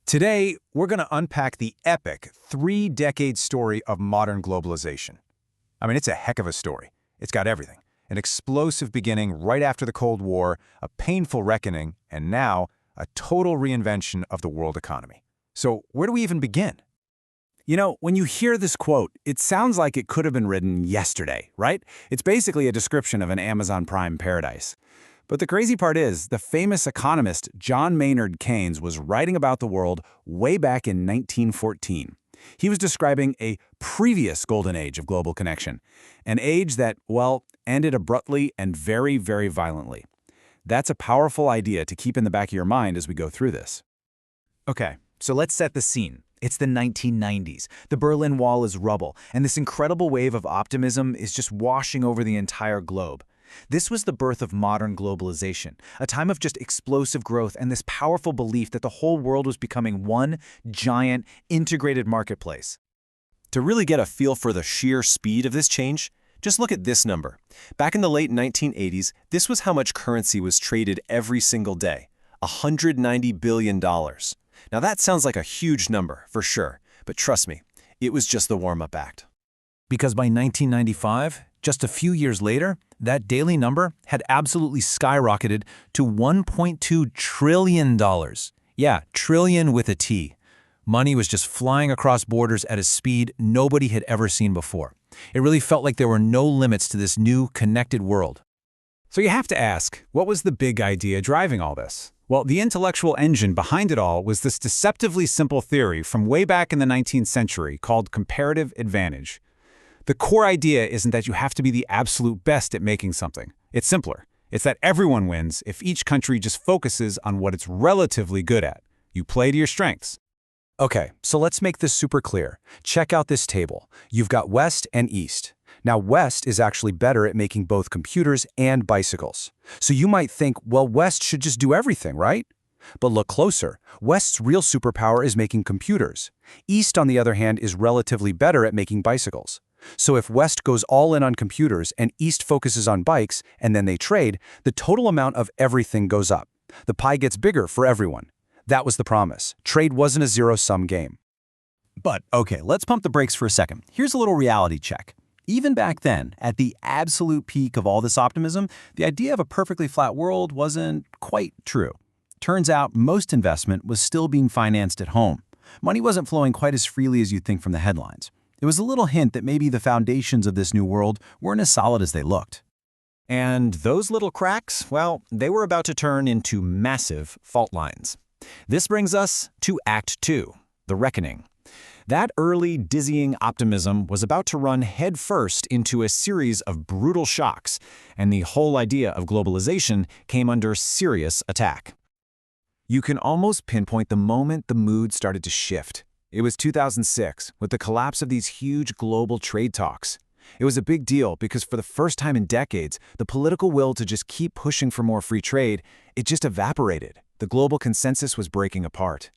Today, we're going to unpack the epic three-decade story of modern globalization. I mean, it's a heck of a story. It's got everything. An explosive beginning right after the Cold War, a painful reckoning, and now a total reinvention of the world economy. So where do we even begin? You know, when you hear this quote, it sounds like it could have been written yesterday, right? It's basically a description of an Amazon Prime paradise. But the crazy part is, the famous economist John Maynard Keynes was writing about the world way back in 1914. He was describing a previous golden age of global connection, an age that, well, ended abruptly and very, very violently. That's a powerful idea to keep in the back of your mind as we go through this. Okay, so let's set the scene. It's the 1990s. The Berlin Wall is rubble, and this incredible wave of optimism is just washing over the entire globe. This was the birth of modern globalization, a time of just explosive growth and this powerful belief that the whole world was becoming one giant, integrated marketplace. To really get a feel for the sheer speed of this change, just look at this number. Back in the late 1980s, this was how much currency was traded every single day, $190 billion. Now that sounds like a huge number, for sure, but trust me, it was just the warm-up act. Because by 1995, just a few years later, that daily number had absolutely skyrocketed to $1.2 trillion. Yeah, trillion with a T. Money was just flying across borders at a speed nobody had ever seen before. It really felt like there were no limits to this new, connected world. So you have to ask, what was the big idea driving all this? Well, the intellectual engine behind it all was this deceptively simple theory from way back in the 19th century called comparative advantage. The core idea isn't that you have to be the absolute best at making something. It's simpler. It's that everyone wins if each country just focuses on what it's relatively good at. You play to your strengths. Okay, so let's make this super clear. Check out this table. You've got West and East. Now, West is actually better at making both computers and bicycles. So you might think, well, West should just do everything, right? But look closer. West's real superpower is making computers. East, on the other hand, is relatively better at making bicycles. So if West goes all in on computers and East focuses on bikes, and then they trade, the total amount of everything goes up. The pie gets bigger for everyone. That was the promise. Trade wasn't a zero-sum game. But, okay, let's pump the brakes for a second. Here's a little reality check. Even back then, at the absolute peak of all this optimism, the idea of a perfectly flat world wasn't quite true. Turns out most investment was still being financed at home. Money wasn't flowing quite as freely as you'd think from the headlines. It was a little hint that maybe the foundations of this new world weren't as solid as they looked. And those little cracks, well, they were about to turn into massive fault lines. This brings us to Act 2, the reckoning. That early, dizzying optimism was about to run headfirst into a series of brutal shocks, and the whole idea of globalization came under serious attack. You can almost pinpoint the moment the mood started to shift. It was 2006, with the collapse of these huge global trade talks. It was a big deal because for the first time in decades, the political will to just keep pushing for more free trade, it just evaporated. The global consensus was breaking apart.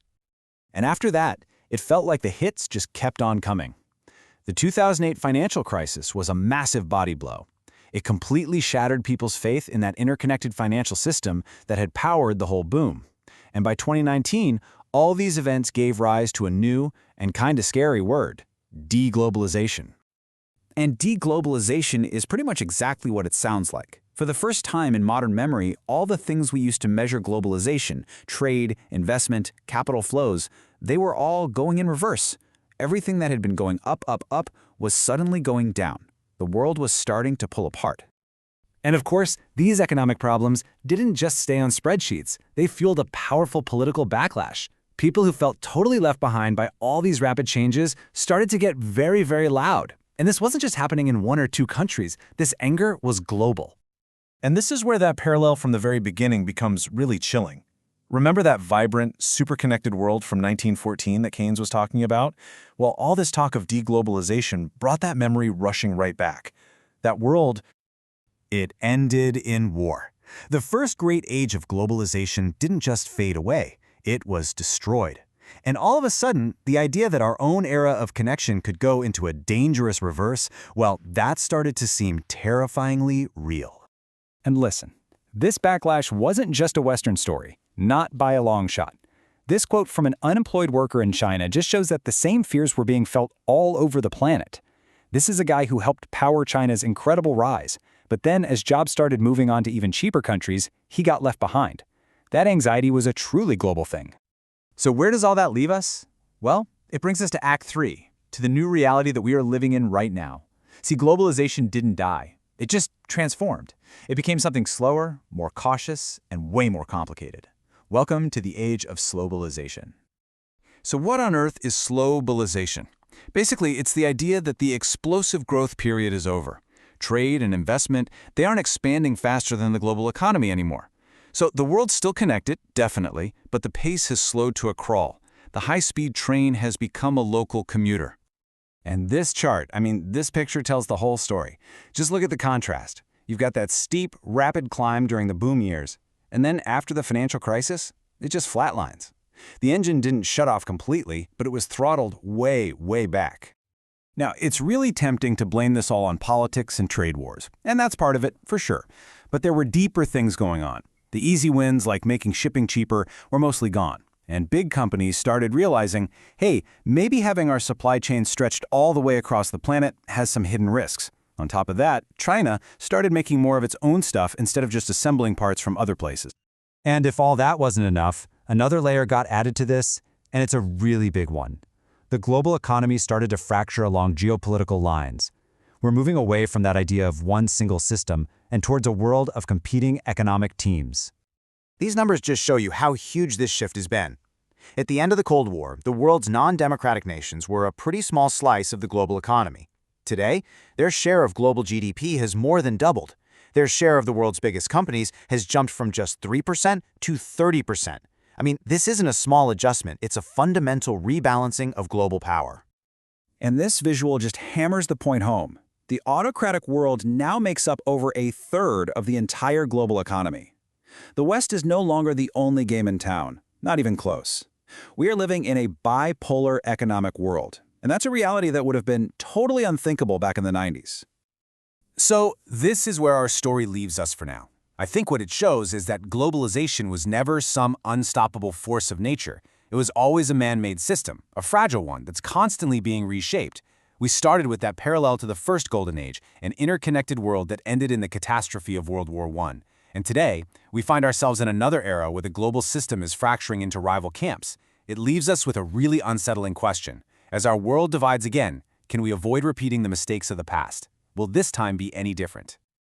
And after that, it felt like the hits just kept on coming. The 2008 financial crisis was a massive body blow. It completely shattered people's faith in that interconnected financial system that had powered the whole boom. And by 2019, all these events gave rise to a new and kinda scary word, deglobalization. And deglobalization is pretty much exactly what it sounds like. For the first time in modern memory, all the things we used to measure globalization, trade, investment, capital flows, they were all going in reverse. Everything that had been going up, up, up was suddenly going down. The world was starting to pull apart. And of course, these economic problems didn't just stay on spreadsheets. They fueled a powerful political backlash. People who felt totally left behind by all these rapid changes started to get very, very loud. And this wasn't just happening in one or two countries. This anger was global. And this is where that parallel from the very beginning becomes really chilling. Remember that vibrant, super-connected world from 1914 that Keynes was talking about? Well, all this talk of deglobalization brought that memory rushing right back. That world, It ended in war. The first great age of globalization didn't just fade away. It was destroyed. And all of a sudden, the idea that our own era of connection could go into a dangerous reverse, well, that started to seem terrifyingly real. And listen, this backlash wasn't just a Western story, not by a long shot. This quote from an unemployed worker in China just shows that the same fears were being felt all over the planet. This is a guy who helped power China's incredible rise, but then as jobs started moving on to even cheaper countries, he got left behind. That anxiety was a truly global thing. So where does all that leave us? Well, it brings us to Act 3, to the new reality that we are living in right now. See, globalization didn't die. It just transformed. It became something slower, more cautious, and way more complicated. Welcome to the age of slowbalization. So what on earth is slowbalization? Basically, it's the idea that the explosive growth period is over. Trade and investment, they aren't expanding faster than the global economy anymore. So the world's still connected, definitely, but the pace has slowed to a crawl. The high-speed train has become a local commuter. And this chart, this picture tells the whole story. Just look at the contrast. You've got that steep, rapid climb during the boom years, and then after the financial crisis, it just flatlines. The engine didn't shut off completely, but it was throttled way, way back. Now, it's really tempting to blame this all on politics and trade wars, and that's part of it, for sure. But there were deeper things going on. The easy wins, like making shipping cheaper, were mostly gone. And big companies started realizing, hey, maybe having our supply chain stretched all the way across the planet has some hidden risks. On top of that, China started making more of its own stuff instead of just assembling parts from other places. And if all that wasn't enough, another layer got added to this, and it's a really big one. The global economy started to fracture along geopolitical lines. We're moving away from that idea of one single system and towards a world of competing economic teams. These numbers just show you how huge this shift has been. At the end of the Cold War, the world's non-democratic nations were a pretty small slice of the global economy. Today, their share of global GDP has more than doubled. Their share of the world's biggest companies has jumped from just 3% to 30%. This isn't a small adjustment, it's a fundamental rebalancing of global power. And this visual just hammers the point home. The autocratic world now makes up over a third of the entire global economy. The West is no longer the only game in town, not even close. We are living in a bipolar economic world, and that's a reality that would have been totally unthinkable back in the 90s. So this is where our story leaves us for now. I think what it shows is that globalization was never some unstoppable force of nature. It was always a man-made system, a fragile one that's constantly being reshaped. We started with that parallel to the first Golden Age, an interconnected world that ended in the catastrophe of World War I. And today, we find ourselves in another era where the global system is fracturing into rival camps. It leaves us with a really unsettling question. As our world divides again, can we avoid repeating the mistakes of the past? Will this time be any different?